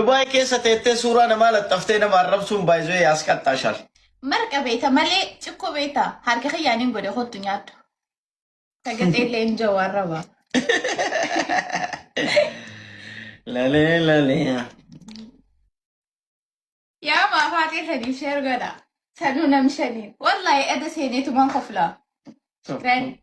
دبي كيسة تيتي صورة نمالة تفتين مربسون بايزوي ياسكت تاشر مركب بيتا مالي تشكو بيتا هاركي يعني نقول يخوتو نياتو تاقت إيه اللي نجوار ربا لا لا لا لا يا ما فاتي خدي شير قدا سنو نمشنين والله أدا سينيتو من خفلا شكرا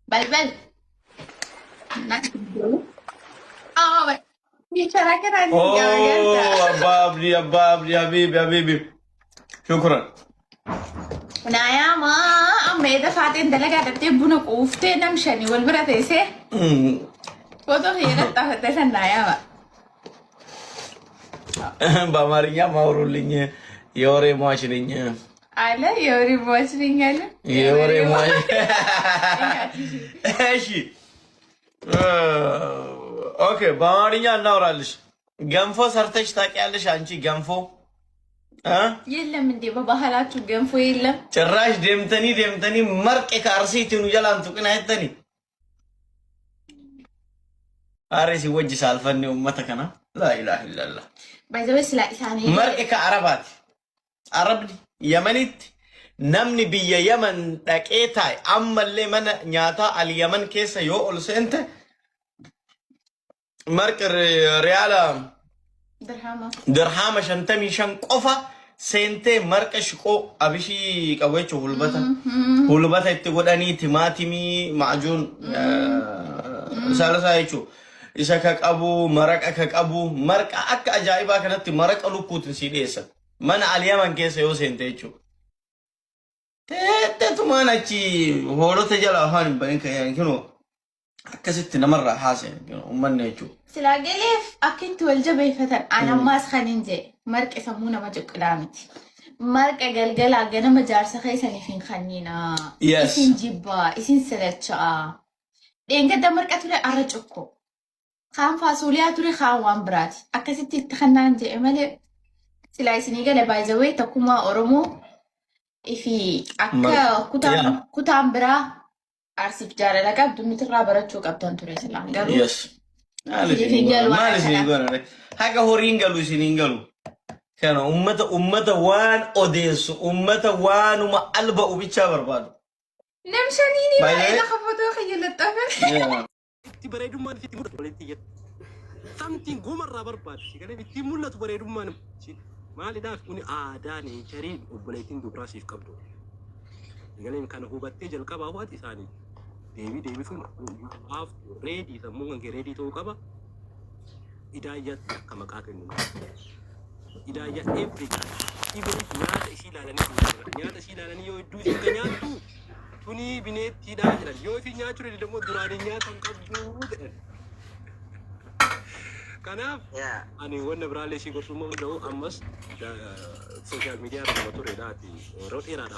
بس بل bicara kan Oh, abab, habibi. Syukran. Nah ya ma, ameda fatin dalaga tapi bunuh ufte namshani wal berat ese. Foto hina tahu tesan naya ma. Mbak Marinya mau rulingnya, yore mau aslinya. Ala yori bos ringan. Yore mau. Eshi. Okay, Bamarinya nauralish. Gamfo sartesh taqiyaለሽ አንቺ ገንፎ የለም እንዴ በባህላችሁ ገንፎ የለም ጭራሽ ደምተኒ መርቅ ካርሲቲኑ ጀላንቱ ቅናይተኒ አሬሲ ወጅ ሳልፈኒ ኡመተከና ላ ኢላሃ ኢላላህ ባይዘው ስላኢሳኒ መርቅ ከአረባት አረብዲ የመኒት ነምኒ ቢየ የመን ደቄታይ አመለ መን ኛታ አልየመን ከሰ ዮ ኦልሰንተ مركر ريالا درهما شنتمي شن قفا سنتي مركشكو ابيشي قويچو هولبتا يتغداني تيماتيمي معجون سالسايچو اسكك ابو مرق ابو مرق اك عجائبا كنت مرق لوكوت سيديس من اليمن كيس يو سنتيچو تتو مانچي هولو تجلا هان بنك يانكنو كسيت نمرة حاسين ومن يجو سلاجلف أكنت والجبي فتن أنا ما سخنينجي مرك يسمونه مجوك لامتي مرك أجلجل أجنا مجارس خيسني فين خنينا إسين جبا إسين سلتشا لين قد مرك أتولي أرجوكو خام فاصوليا تولي خام وامبرات أكسيت تخنانجي إمالي سلاي سنيجا لبايزوي تكوما أورمو إفي أكا كتام برا أرسف جارة لك بدون تقرأ براتشو كابتن توري سلام قالوا يس مالس نيجونا هاكا هورين قالوا سنين قالوا كانوا أمة وان أوديس أمة وان وما ألبا وبيتشا بربادو نمشانيني ما إلا خفضو خيال الطفل تبريدو ما في تمر بلنتيجت something قمر برباد كان في تمر تبريدو ما ما لداك كوني آداني شريد وبلنتين دوبراسي في كابتن قال كان هو بتجي الكبا هو تساني ديبي فين هاف ريدي سموه كان ريدي تو كبا إداية كما كاكن إداية إفريقيا إبن نيات إشيلاني يو دوسي كنياتو توني بنيت تيدا يو في نياتو ريدي دمو دراني نياتو كابو كناف أنا وانا برالي شيء كسوما مدو أمس سوشيال ميديا رمضان توريداتي روتي رادا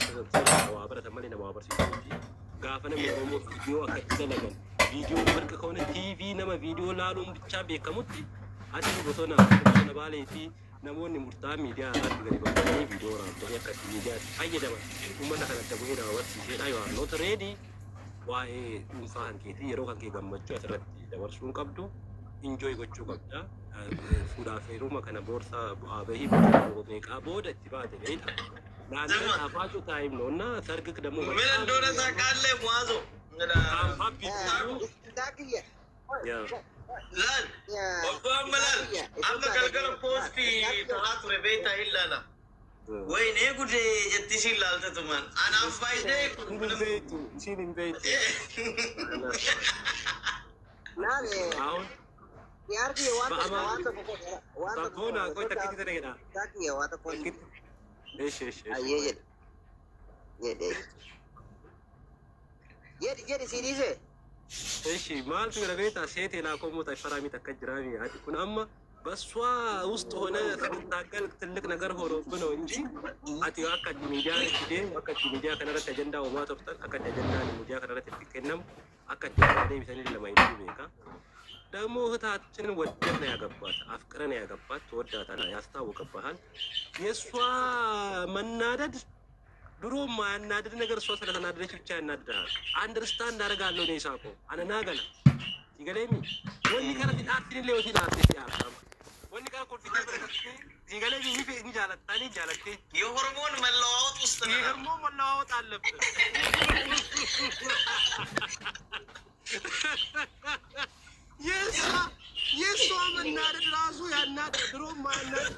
وابرة تمالينا وابرة سيدي غافنا ميرومو فيديو أكيدلغن فيديو مرك كونه تي في نما فيديو لالو متشابه كموتي أتي بسونا بالي تي نموني مرتا ميديا راتي غريبا كوني فيديو راتو يكاد ميديا أي دما ومنا كنا تبغي دعوات سيد أيوة نوت ريدي واي إنسان كيتي يروح كي غمّتشو أسرتي دورسون كابدو enjoy gochuu qabda fuudhaaf heeruma kana boorsaa bu'aa bahii meeqaa booda itti baate beekta naannoo afaatu taa'im noonna sargik ደግሞ ምን እንደሆነ ታውቃለህ ሙአዞ ወፋመላል አማ ገልገለ ፖስቲ ተራቱ ረቤታ ኢላላ ወይኔ ጉዴ ጀትሽ ላልተቱማን አናፍ ባይዴ ሲኒን ቤት አሁን यार की वाता कौन कोई तक कितने रहेगा क्या किया वाता कौन ये सीरीज है ايش مال في ربيتا سيتي لا كومو تفرامي تكجرامي هذه كنا اما بس وسط هنا تاكل تلك ነገር ሆኖብነው እንጂ አቲው አካድ ሚዲያ ሲደም አካድ ሚዲያ ከነረት አጀንዳ ወማ ተፍተን አካድ አጀንዳ ሚዲያ ከነረት ፍቅነም አካድ ሚዲያ ቢሰኒ ለማይዱ ቤካ ደግሞ እህታችንን ወደን ያገባት አፍቅረን ያገባት ተወዳታና ያስታውቅብሃል የሷ መናደድ ድሮም ያናድድ ነገር እሷ ስለተናደደች ብቻ ያናድዳል። አንደርስታንድ አደርጋለሁ ነው ይሳቆ አነናገላ ይገለሚ ወኒ ከረቲ አርቲን ለውቲ ላርቲ ያርታም ወኒ ከረ ኮልፊት በረከት ይገለሚ ይፈ ጃለታኒ ጃለቴ የሆርሞን መለዋወጥ ውስጥ ነው። የሆርሞን መለዋወጥ አለበት። የሷ መናደድ ራሱ ያናድድ። ድሮም ያናድድ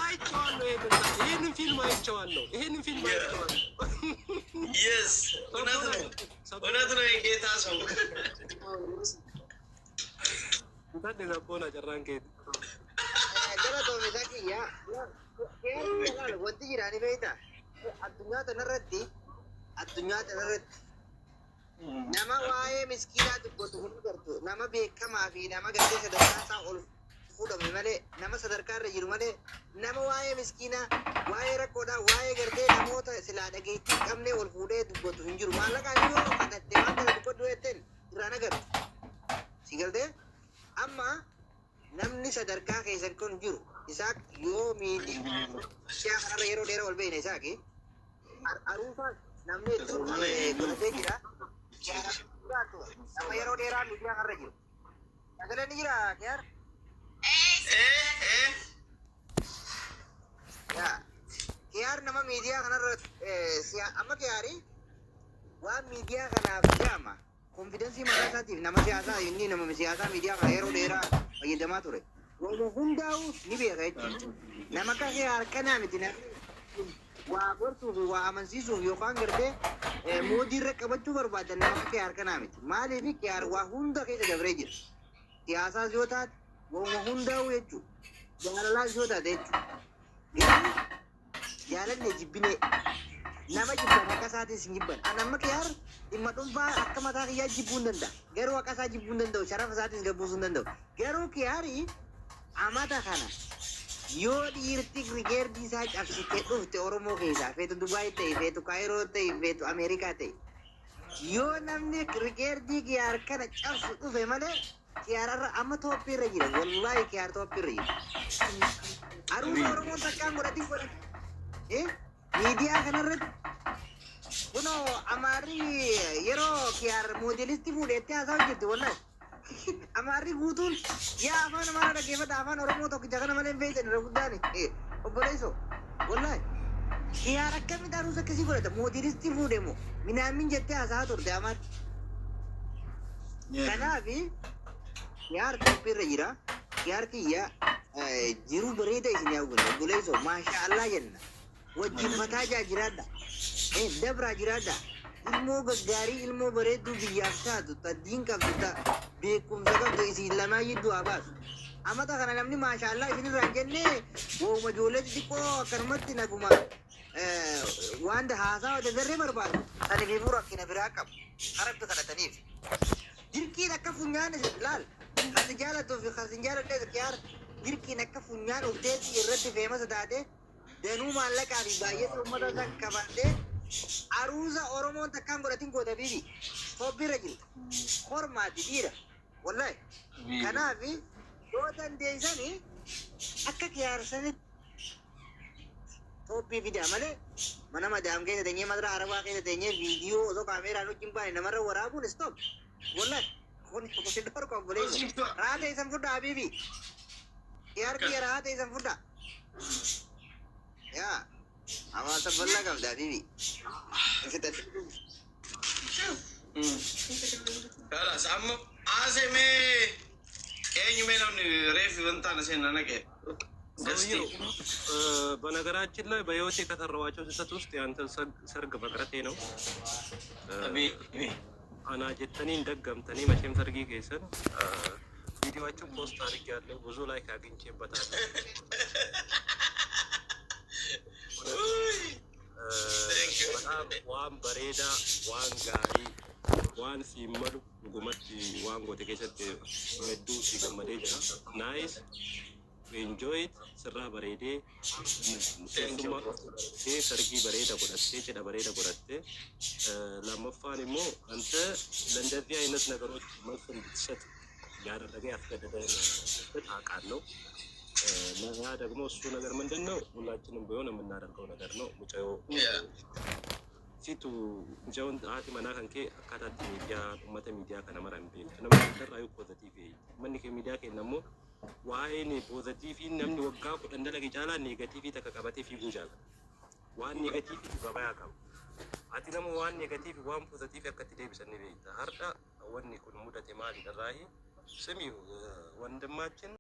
አይቼዋለሁ። ይሄንን ፊልም አይቼዋለሁ። የስ እውነት ነው። የጌታ ሰው እንታደ ዘቦና ጨራን ከሄድ ገለቶ መሳቂያ ወንቲ ጅራኒ ቤታ አዱኛ ተነረቲ nama waa'ee miskiinaa dubbatu kun gartu nama beekamaa fi nama gadi sadarkaa isaa ol fuudhame malee nama sadarkaa irra jiru malee nama waa'ee miskiinaa waa'ee rakkoodhaa waa'ee gartee namoota silaa dhageettii qabnee ol fuudhee dubbatu hin jiru. Maallaqaan yoo kadhattee waan kana dubbadhu jetteen irraan agartu si galtee amma namni sadarkaa keessan kun jiru isaa yoo miidhaa kanarra yeroo dheeraa ol beekne isaaki aruufaa namni godhatee jira. Nama yeroo dheeraa miidiyaa kanarra jiru. Sagaleen ni jira Kiyaar? Kiyaar nama miidiyaa kanarra amma Kiyaari waan miidiyaa kanaaf jedhama. Konfidensii mataa isaatiif nama siyaasaa inni nama siyaasaa miidiyaa kana yeroo dheeraa fayyadamaa ture. Wama hundaa'u ni beeka jechuudha. Nama akka Kiyaar kanaa miti waa gorsuuf waa amansiisuuf yookaan gartee moodii irra qabachuu barbaadan nama akka Kiyaar kanaa miti. Maaliif Kiyaar waa hunda keessa dabree jira. Siyaasaas yoo taate wama hundaa'u jechuudha. Jaalalaas yoo taate jechuudha. Jaalanne jibbinee nama jibban akka isaatiin sin jibban. Amma Kiyaar dhimma dhuunfaa akka mataa kiyyaa jibbuu hin danda'a. Garuu akka isaa jibbuu hin danda'u. Sharafa isaatiin gabbuusuu hin danda'u. Garuu Kiyaarii amata kana yoo dhiirti rigeerdii isaa cabsitee dhufte Oromoo keessaa feetu Dubaay ta'e, feetu Kaayiroo ta'e, feetu Ameerikaa ta'e yoo namni rigeerdii Kiyaar kana cabsu dhufe malee Kiyaararra amma Toophii irra jira. Wallaahi Kiyaar Toophii irra jira. Aruusa Oromoon takkaan godhatiin godhate miidiyaa kanarratti kunoo Amaarri yeroo Kiyaar moodelistii fuudheetti haasaa jirti wallaahi. Amaarri guutuun yaa afaan Amaaraa dhaggeeffata afaan Oromoo tokkicha kana malee hin beektan irra guddaani obboleessoo wallaahi Kiyaar akkamitti aruusa akkasii godhata moodelistii fuudhe moo minaamin jettee haasaa turte Amaarri. Kanaafi Kiyaar Toophii irra jira. Kiyaar kiyya jiru bareeda isin yaa'u obboleessoo maashaallah jenna wajjiffataa jiraadha dabraa jiraadha. Ilmoo gaggaarii ilmoo bareedduu biyyaaf taatu taddiin qabdu beekumsa qabdu isin lamaa jidduu haa baasu. Amata kana namni maashaallah isin irraan jennee wooma ijoollee xixiqqoo akkanumatti naguma waan haasaa dadarree barbaadu. Tani fi rakkina biraa qabu. Harabbi kadhataniif. Dirqiin akka funyaan laal. Kasi jaalatuu fi kasi jaaladhee Kiyaar dirqiin akka funyaan ufteetii irratti feemasa taate danuu maallaqaa fi baay'ee uummata isaa qabattee aruusa Oromoon takkaan godhatiin goota bibi Toophii irra jirta. Hormaati dhiira wallaahi. Kanaafi yoo dandeessanii akka Kiyaar sanitti Toophii fidaa malee mana madaam keessa teenyee madaraa Arabaa keessa teenyee viidiyoo osoo kaameeraan wajjin baane namarra waraabuun stop wallaahi. Kun dhorka obboleessu raata isan fudhaa habiibi. Kiyaar kiyya raata isan fudhaa. Yaa hawaasa bal'aa qabda habiibi. Kalas amma asemee eenyumee namni reefi wantaan seenaa naqee. በነገራችን ላይ በህይወቴ ከሰራኋቸው ስህተት ውስጥ ያንተን ሰርግ መቅረቴ ነው። አና ጀተኒን ደገምተኒ መቼም ሰርጊ ከሰን ቪዲዮአችን ፖስት አድርጌያለሁ። ብዙ ላይክ አግኝቼበታለሁ። በጣም ዋን በሬዳ ዋን ጋሪ ዋን ሲመሉ ጉመት ዋን ጎቴ ከሰት መዱ ሲገመዴ ጅራ ናይስ enjoy sirra barede ሰርጊ በሬዳ ጎዳቴ ጭዳ በሬዳ ጎዳቴ ለማፋን ሞ አንተ ለእንደዚህ አይነት ነገሮች መልስ እንድትሰጥ ያደረገ ያስገደደን አውቃለሁ። ያ ደግሞ እሱ ነገር ምንድነው ሁላችንም ቢሆን የምናደርገው ነገር ነው ሙጫው ሲቱ ሙጫውን አቲ ማናከንኬ አካታቲ ሚዲያ ኡመተ ሚዲያ ከነመራን ቤት ነመ ተራዩ ፖዚቲቭ ምን ከሚዲያ ከነሞ ዋይኔ ፖዚቲቭ ነምን ወጋ እንደለገ ጫላ ኔጋቲቭ ተከቀበቴ ፊጉጃል ዋን ኔጋቲቭ ባባያካም አቲ ደግሞ ዋን ኔጋቲቭ ዋን ፖዚቲቭ ያከቲ ደብሰን ቤት አርዳ ወኒ ኩን ሙደቴ ማሊ ደራሂ ስሚው ወንድማችን